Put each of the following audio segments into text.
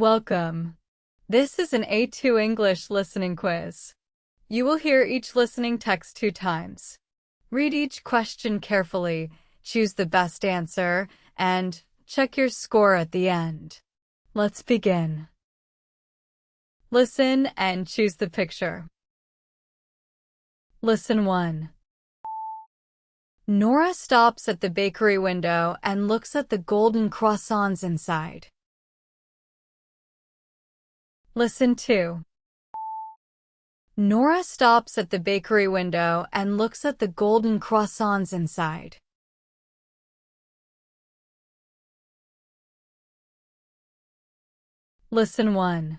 Welcome. This is an A2 English listening quiz. You will hear each listening text 2 times. Read each question carefully, choose the best answer, and check your score at the end. Let's begin. Listen and choose the picture. Listen 1. Nora stops at the bakery window and looks at the golden croissants inside. Listen 2. Nora stops at the bakery window and looks at the golden croissants inside. Listen 1.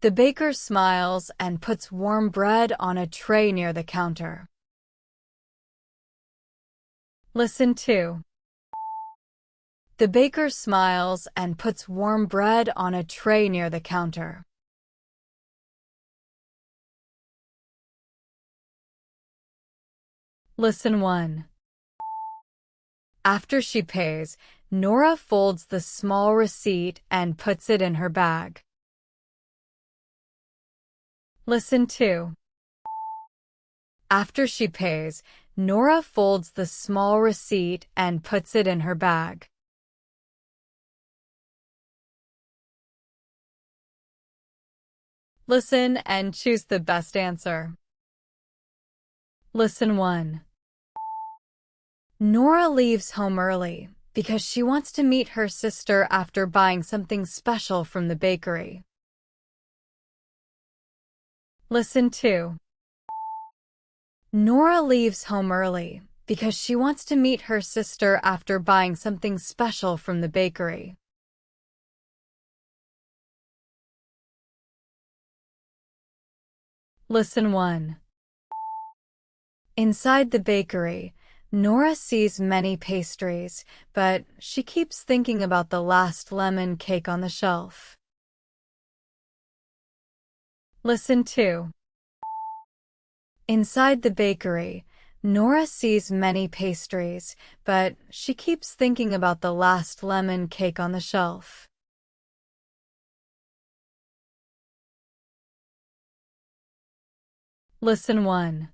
The baker smiles and puts warm bread on a tray near the counter. Listen 2. The baker smiles and puts warm bread on a tray near the counter. Listen 1. After she pays, Nora folds the small receipt and puts it in her bag. Listen 2. After she pays, Nora folds the small receipt and puts it in her bag. Listen and choose the best answer. Listen 1. Nora leaves home early because she wants to meet her sister after buying something special from the bakery. Listen 2. Nora leaves home early because she wants to meet her sister after buying something special from the bakery. Listen 1. Inside the bakery, Nora sees many pastries, but she keeps thinking about the last lemon cake on the shelf. Listen 2. Inside the bakery, Nora sees many pastries, but she keeps thinking about the last lemon cake on the shelf. Listen 1.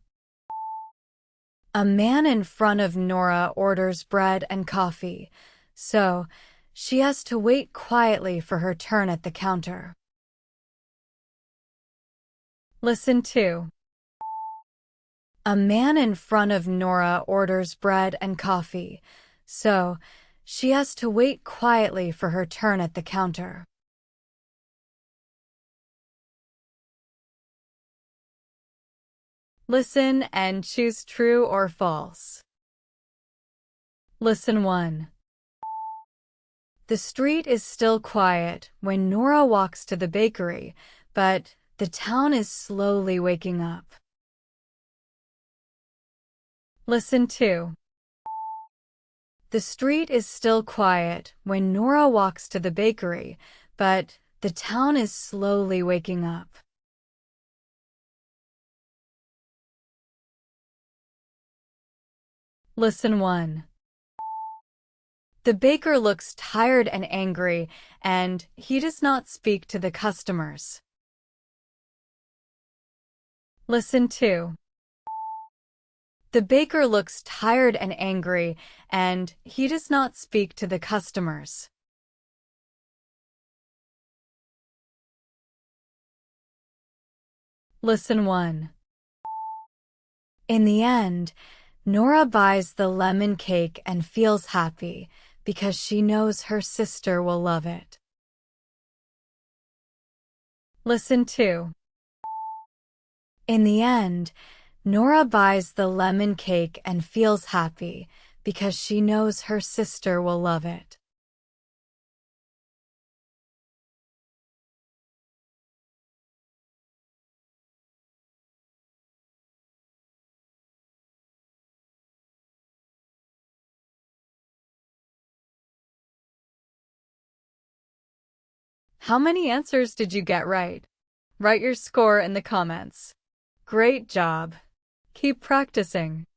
A man in front of Nora orders bread and coffee, so she has to wait quietly for her turn at the counter. Listen 2. A man in front of Nora orders bread and coffee, so she has to wait quietly for her turn at the counter. Listen and choose true or false. Listen 1. The street is still quiet when Nora walks to the bakery, but the town is slowly waking up. Listen 2. The street is still quiet when Nora walks to the bakery, but the town is slowly waking up. Listen 1. The baker looks tired and angry, and he does not speak to the customers. Listen 2. The baker looks tired and angry, and he does not speak to the customers. Listen 1. In the end, Nora buys the lemon cake and feels happy because she knows her sister will love it. Listen 2. In the end, Nora buys the lemon cake and feels happy because she knows her sister will love it. How many answers did you get right? Write your score in the comments. Great job! Keep practicing.